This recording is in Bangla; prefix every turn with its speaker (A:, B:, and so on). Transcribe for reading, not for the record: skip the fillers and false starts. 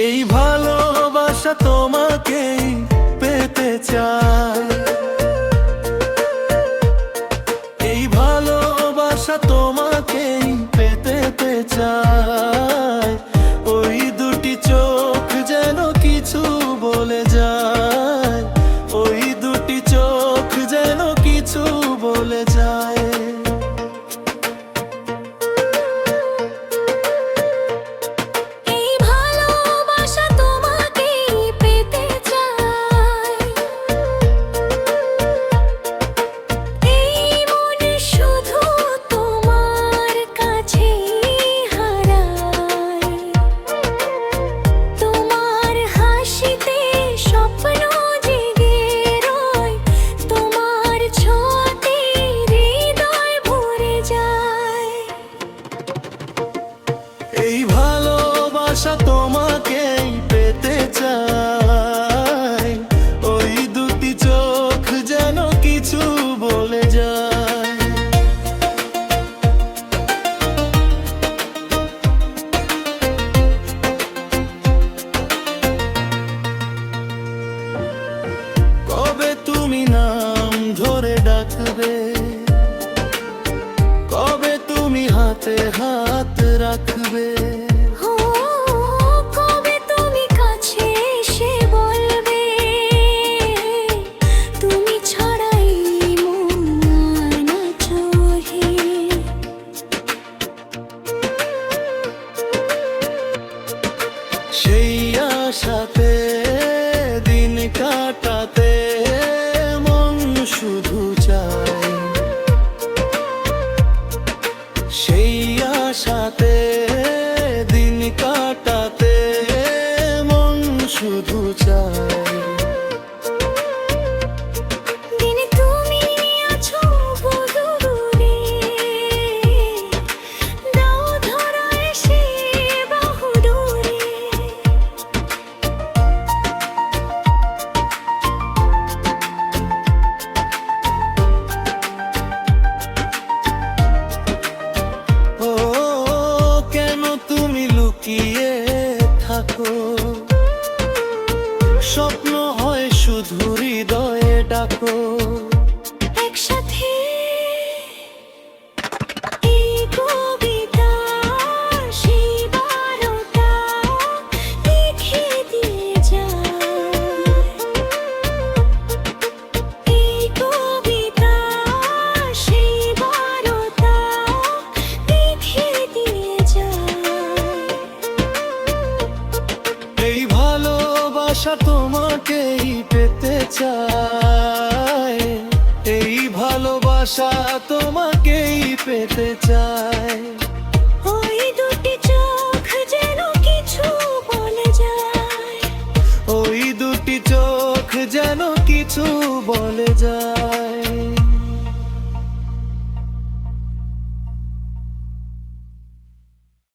A: এই ভালোবাসা তোমাকেই পেতে চাই, এই ভালোবাসা তোমাকেই পেতে চাই। ওই দুটি চোখ যেন কিছু বলে যায়, ওই দুটি চোখ যেন কিছু বলে যায়। এই ভালোবাসা তোমাকেই পেতে চাই, ওই দুটি চোখ যেন কিছু বলে যায়। কবে তুমি নাম ধরে ডাকবে, কবে তুমি হাতে হাত রাখবে,
B: কবে তুমি কাছে এসে বলবে তুমি ছাড়াই মন না চোহে।
A: সেই আশাতে দিন কাটাতে মন শুধু চায়, সেই আশাতে দিন কাটাতে মন শুধু চায়।
B: দিনে তুমি আছো বহু দূরে, দাও ধরা এসে বাহু দূরে।
A: ও কেন তুমি লুকিয়ে থাকো, স্বপ্ন হয় শুধু হৃদয়ে ডাকো।
B: একসাথে এই কবিতা সেই বারোটা লিখে দিয়ে যায়, এই কবিতা সেই বারোটা লিখে দিয়ে যায়।
A: এই ভালোবাসা তোমাকেই পেতে চাই, এই ভালোবাসা তোমাকেই পেতে চাই।
B: ওই দুটি চোখ যেন কিছু বলে যায়,
A: ওই দুটি চোখ যেন কিছু বলে যায়।